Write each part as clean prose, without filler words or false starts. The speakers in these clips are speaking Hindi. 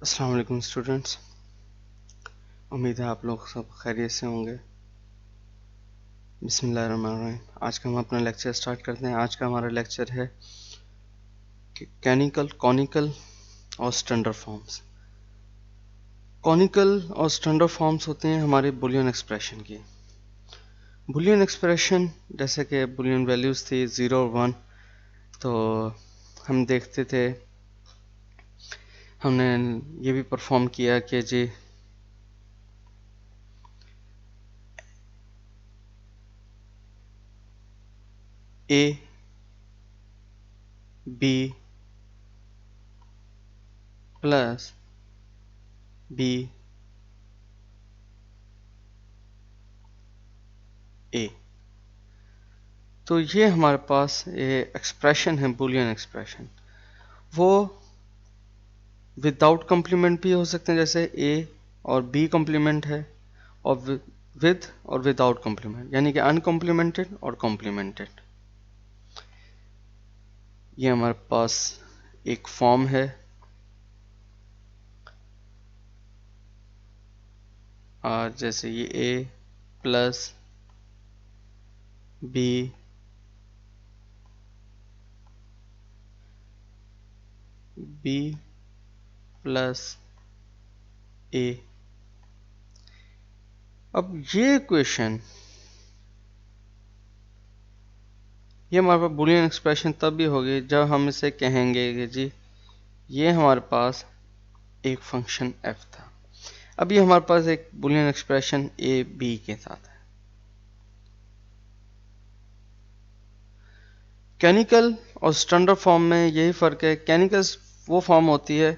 अस्सलाम वालेकुम स्टूडेंट्स। उम्मीद है आप लोग सब खैरियत से होंगे। बिस्मिल्लाहिर्रहमानिर्रहीम। आज का हम अपना लेक्चर स्टार्ट करते हैं। आज का हमारा लेक्चर है कैनिकल, कॉनिकल और स्टैंडर्ड फॉर्म्स। कॉनिकल और स्टैंडर्ड फॉर्म्स होते हैं हमारे बुलियन एक्सप्रेशन की। बुलियन एक्सप्रेशन जैसे कि बुलियन वैल्यूज़ थी 0 और 1, तो हम देखते थे, हमने ये भी परफॉर्म किया कि जी ए बी प्लस बी ए, तो ये हमारे पास ये एक्सप्रेशन है, बुलियन एक्सप्रेशन। वो विदाउट कम्प्लीमेंट भी हो सकते हैं, जैसे ए और बी कम्प्लीमेंट है, और विद और विदाउट कम्प्लीमेंट, यानी कि अनकम्प्लीमेंटेड और कम्प्लीमेंटेड। ये हमारे पास एक फॉर्म है, और जैसे ये ए प्लस बी बी प्लस ए। अब ये इक्वेशन, ये हमारे पास बुलियन एक्सप्रेशन तब भी होगी जब हम इसे कहेंगे कि जी ये हमारे पास एक फंक्शन f था। अब ये हमारे पास एक बुलियन एक्सप्रेशन ए बी के साथ है। कैनिकल और स्टैंडर्ड फॉर्म में यही फ़र्क है। कैनिकल वो फॉर्म होती है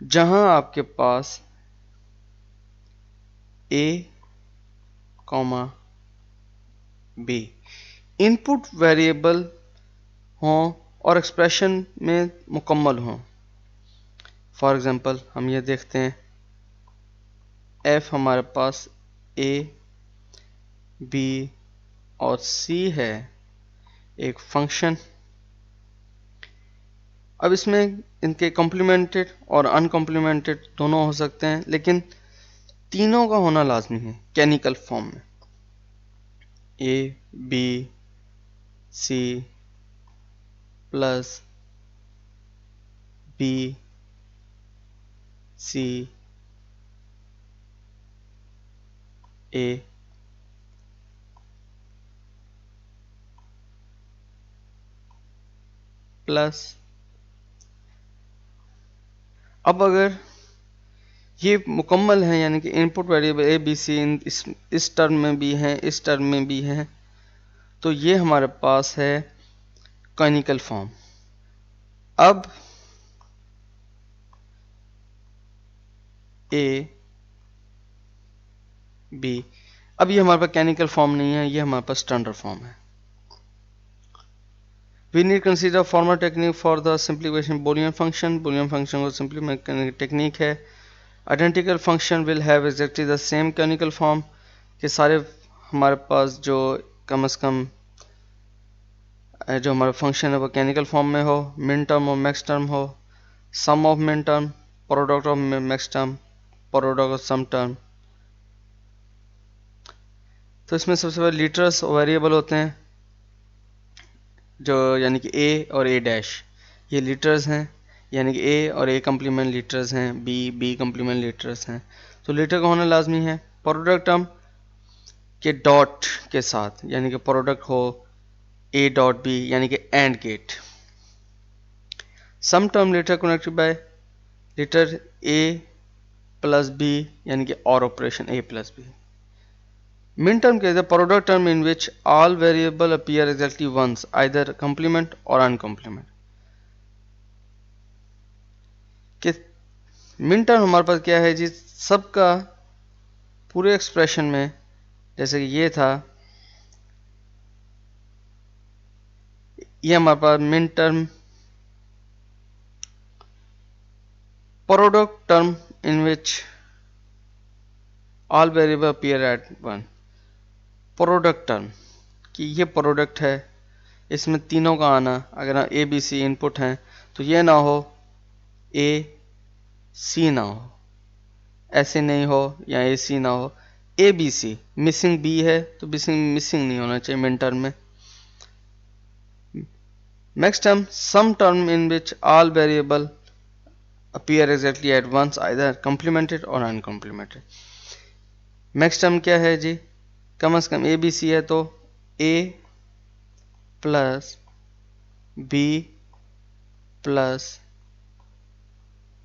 जहां आपके पास ए कॉमा बी इनपुट वेरिएबल हों और एक्सप्रेशन में मुकम्मल हों। फॉर एग्जांपल हम ये देखते हैं, एफ हमारे पास ए बी और सी है, एक फंक्शन। अब इसमें इनके कॉम्प्लीमेंटेड और अनकॉम्प्लीमेंटेड दोनों हो सकते हैं, लेकिन तीनों का होना लाजमी है कैनिकल फॉर्म में। A B C plus B C A plus, अब अगर ये मुकम्मल है, यानी कि input variable A B C इस टर्म में भी हैं, इस टर्म में भी हैं, तो ये हमारे पास है कैनिकल फॉर्म। अब ए बी, अब ये हमारे पास कैनिकल फॉर्म नहीं है, ये हमारे पास स्टैंडर्ड फॉर्म है। We need consider formal technique for the simplification Boolean function. Boolean function को सिंप्लीमेंट करने की टेक्निक है। Identical function will have exactly the same canonical form, कि सारे हमारे पास जो कम से कम जो हमारा फंक्शन है वो कैनिकल फॉर्म में हो, मिन टर्म और मैक्स टर्म हो, sum of min term, product of max term, product of sum term. तो इसमें सबसे पहले लीटर्स वेरिएबल होते हैं, जो यानी कि ए और ए डैश, ये लीटर्स हैं, यानी कि ए और ए कम्प्लीमेंट लीटर्स हैं, बी कम्प्लीमेंट लीटर्स हैं। तो लीटर का होना लाजमी है। प्रोडक्ट टर्म के डॉट के साथ, यानी कि प्रोडक्ट हो ए डॉट बी, यानी कि AND gate. Sum term literal connected by literal A plus B, यानी कि और operation A plus B. Minterm के the product term in which all variable appear exactly once, either complement or uncomplement. कि मिन टर्म हमारे पास क्या है जी, सबका पूरे एक्सप्रेशन में, जैसे कि ये था, ये हमारे पास min term product term in which all variable appear at one. Product term कि ये प्रोडक्ट है, इसमें तीनों का आना, अगर ए बी सी इनपुट हैं तो ये ना हो ए सी ना हो, ऐसे नहीं हो या ए सी ना हो, A B C, missing B है तो मिसिंग नहीं होना चाहिए मिन टर्म में। Next term sum term in which all variable appear exactly at once either complemented or uncomplemented। Next term क्या है जी, कम से कम ए बी सी है तो ए प्लस बी प्लस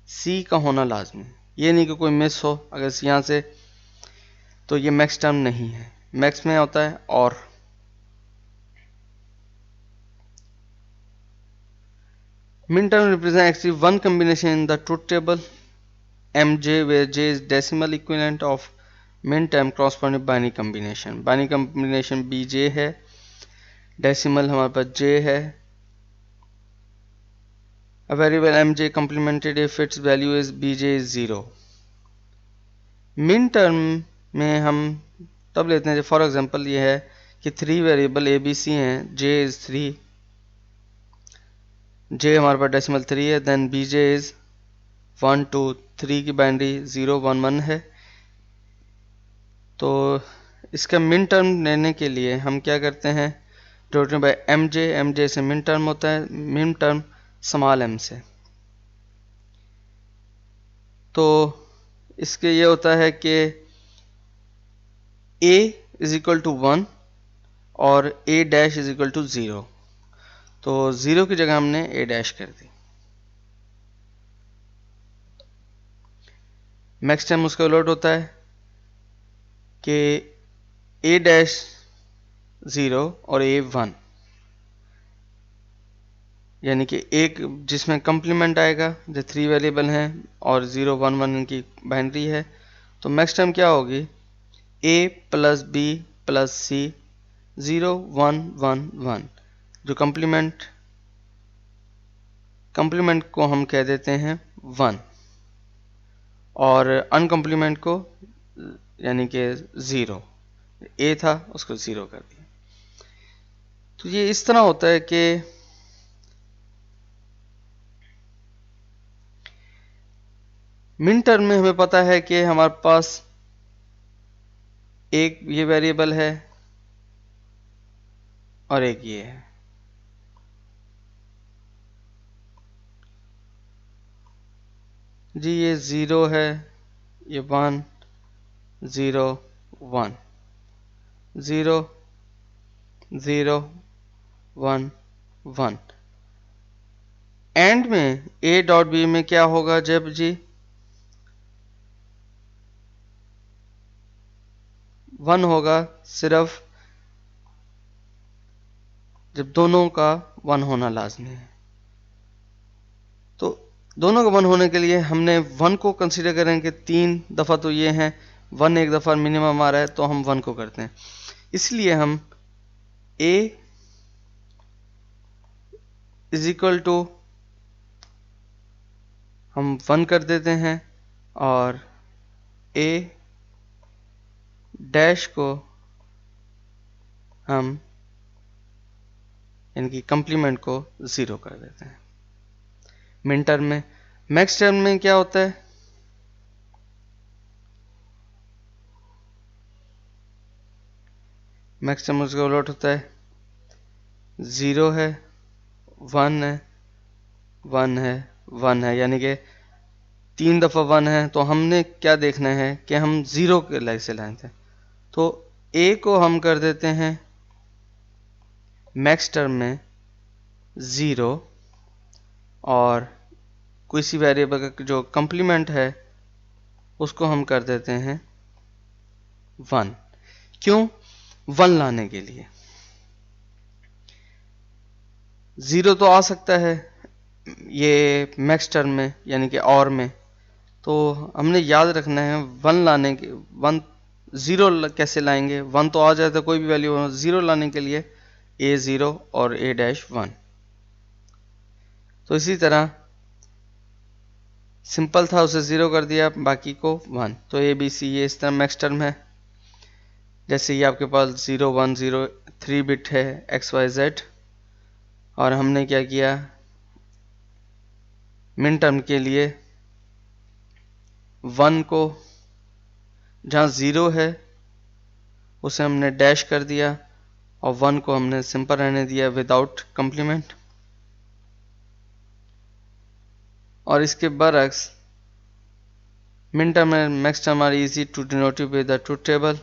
सी का होना लाजमी, ये नहीं कि कोई मिस हो अगर यहाँ से, तो ये मैक्स टर्म नहीं है। मैक्स में होता है और min term represent actually one combination in the truth table mj where j is decimal equivalent of min term corresponding binary combination। binary combination bj है, डेसिमल हमारे पास j है। a variable mj complemented if its value is bj is 0। min term में हम तब लेते हैं फॉर एग्जांपल ये है कि 3 वेरिएबल ए बी सी हैं, j is 3, j हमारे पास डेसिमल 3 है, देन bj is 1 2 3 की बाइनरी 0 1 1 है। तो इसका मिन टर्म लेने के लिए हम क्या करते हैं, डिवाइडेड बाय एम जे से मिन टर्म होता है, मिन टर्म स्मॉल एम से। तो इसके ये होता है कि a इज इक्वल टू 1 और a dash is equal to 0। तो 0 की जगह हमने a डैश कर दी। नेक्स्ट टाइम उसका उलट होता है कि a डैश 0 और a 1, यानी कि एक जिसमें कंप्लीमेंट आएगा, जो 3 वेरिएबल हैं और 0 1 1 इनकी बाइनरी है। तो नेक्स्ट टाइम क्या होगी, a plus B plus C 0 1 1 1, जो कंप्लीमेंट को हम कह देते हैं 1 और अनकम्प्लीमेंट को यानी कि 0, a था उसको 0 कर दिया। तो ये इस तरह होता है कि मिन टर्म में हमें पता है कि हमारे पास एक ये वेरिएबल है और एक ये है। जी ये 0 है, ये 1 0 1 0 0 1 1। एंड में a डॉट b में क्या होगा, जब जी 1 होगा सिर्फ जब दोनों का 1 होना लाजमी है। तो दोनों का 1 होने के लिए हमने 1 को कंसीडर करें कि 3 दफ़ा तो ये हैं, 1 एक दफ़ा मिनिमम आ रहा है तो हम 1 को करते हैं। इसलिए हम a इज इक्वल टू हम 1 कर देते हैं और a डैश को हम यानी कि कंप्लीमेंट को 0 कर देते हैं मिन टर्म में। मैक्स टर्म में क्या होता है, मैक्स टर्म उसका उलट होता है, 0 है 1 है 1 है 1 है, यानी कि 3 दफ़ा 1 है। तो हमने क्या देखना है कि हम 0 के लाइक से लाए थे, तो a को हम कर देते हैं मैक्स टर्म में 0 और किसी वेरिएबल का जो कंप्लीमेंट है उसको हम कर देते हैं 1। क्यों, 1 लाने के लिए 0 तो आ सकता है ये मैक्स टर्म में यानी कि और में, तो हमने याद रखना है 1 लाने के 1 0 कैसे लाएंगे, 1 तो आ जाए तो कोई भी वैल्यू, 0 लाने के लिए a 0 और a डैश 1। तो इसी तरह सिंपल था, उसे 0 कर दिया बाकी को 1। तो a b c ये इस तरह मैक्स टर्म है। जैसे ये आपके पास 0 1 0 3 बिट है x y z, और हमने क्या किया मिन टर्म के लिए 1 को जहाँ 0 है उसे हमने डैश कर दिया और 1 को हमने सिंपल रहने दिया विदाउट कंप्लीमेंट। और इसके बरक्स min term and max term are easy to denote with the truth table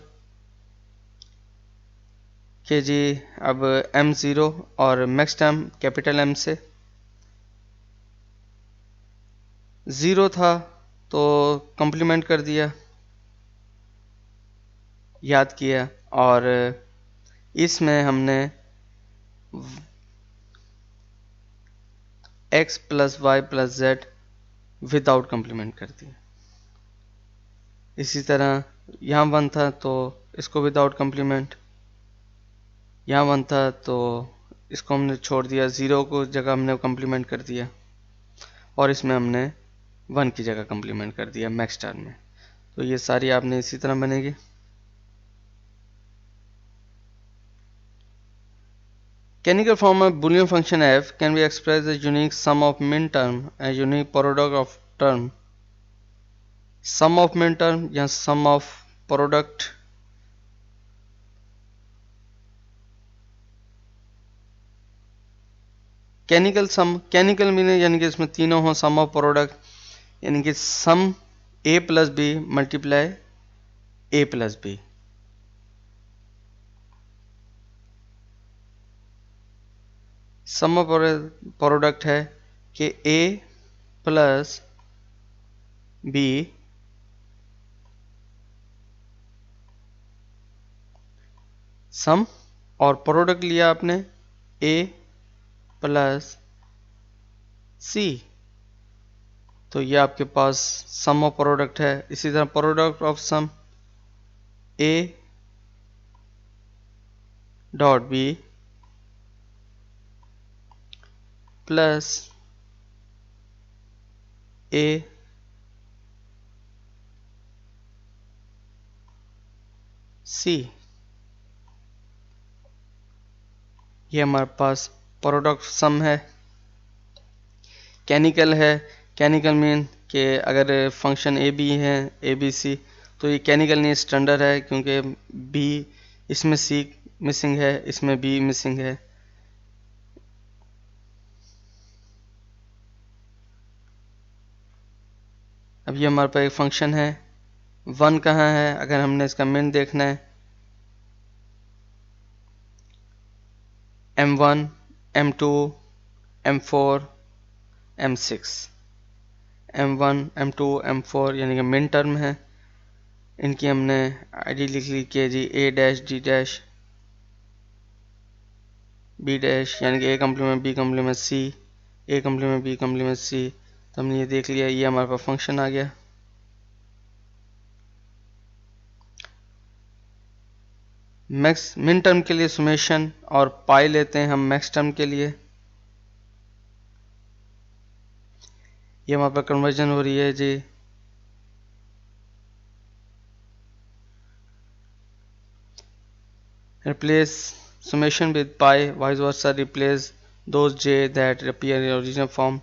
के जी। अब M0 और मैक्स टर्म कैपिटल M से 0 था तो कंप्लीमेंट कर दिया, याद किया, और इसमें हमने x plus Y plus Z without complement कर दिया। इसी तरह यहाँ 1 था तो इसको विदाउट कंप्लीमेंट, यहाँ 1 था तो इसको हमने छोड़ दिया, 0 को जगह हमने कंप्लीमेंट कर दिया और इसमें हमने 1 की जगह कंप्लीमेंट कर दिया मैक्स टर्म में। तो ये सारी आपने इसी तरह बनेगी। Canonical form of Boolean function f can be expressed as unique sum of min term and unique product of term. Sum of min term या sum of product canonical sum, canonical meaning यानी कि इसमें तीनों हो, सम ऑफ प्रोडक्ट यानी कि sum a plus B multiply a plus B. Sum of product है कि a प्लस बी सम और प्रोडक्ट लिया आपने a प्लस सी, तो ये आपके पास सम ऑफ प्रोडक्ट है। इसी तरह product of sum a dot B plus a C, ये हमारे पास प्रोडक्ट सम है। कैनिकल है, कैनिकल मीन कि अगर फंक्शन ए बी है ए बी सी तो ये कैनिकल नहीं स्टैंडर्ड है, क्योंकि बी इसमें सी मिसिंग है, इसमें बी मिसिंग है। अब ये हमारे पास एक फंक्शन है, 1 कहाँ है, अगर हमने इसका मिन देखना है M1 M2 M4 M6, M1 M2 M4 यानी कि मिन टर्म है। इनकी हमने आईडी लिख ली के जी A dash D dash B dash यानी कि A complement B complement C, A complement B complement C। तो हमने ये देख लिया, ये हमारे पास फंक्शन आ गया। मैक्स मिन टर्म के लिए सुमेशन और पाई लेते हैं हम मैक्स टर्म के लिए। ये हमारे पास कन्वर्जन हो रही है जी, replace summation with pi, vice versa replace those j that appear in original form.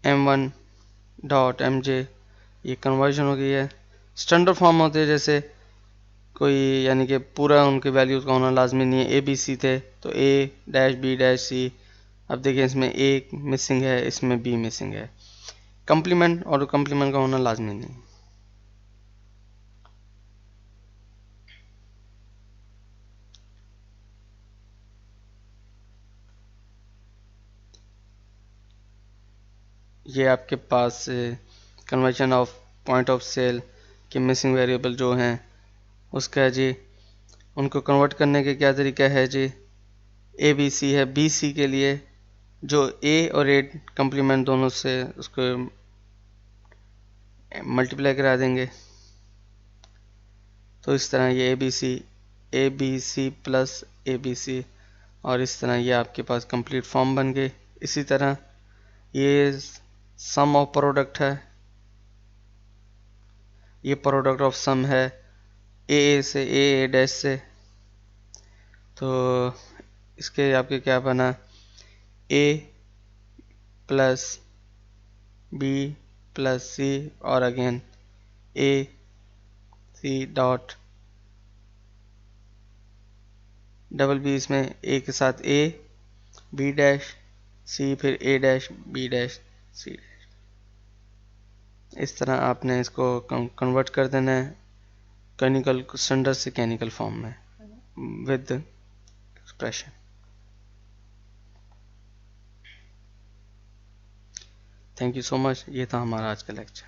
M1 dot mj, ये कन्वर्जन हो गई है। स्टैंडर्ड फॉर्म होते हैं जैसे कोई यानी कि पूरा उनके वैल्यूज का होना लाजमी नहीं है। ए बी सी थे तो a dash b dash c, अब देखिए इसमें a मिसिंग है, इसमें b मिसिंग है। कंप्लीमेंट और कंप्लीमेंट का होना लाजमी नहीं। ये आपके पास conversion of point of sale के मिसिंग वेरिएबल जो हैं उसका है जी, उनको कन्वर्ट करने के क्या तरीका है जी। ए बी सी है, बी सी के लिए जो ए और ए कंप्लीमेंट दोनों से उसको मल्टीप्लाई करा देंगे, तो इस तरह ये A B C plus A B C, और इस तरह ये आपके पास कंप्लीट फॉर्म बन गए। इसी तरह ये सम ऑफ प्रोडक्ट है, ये प्रोडक्ट ऑफ सम है ए से ए डैश से, तो इसके आपके क्या बना A plus B plus C और again A C dot double B, इसमें ए के साथ ए बी डैश सी, फिर A dash B dash C dash. इस तरह आपने इसको कन्वर्ट कर देना है कैनिकल स्टैंडर्ड से कैनिकल फॉर्म में with expression. Thank you so much. ये था हमारा आज का लेक्चर।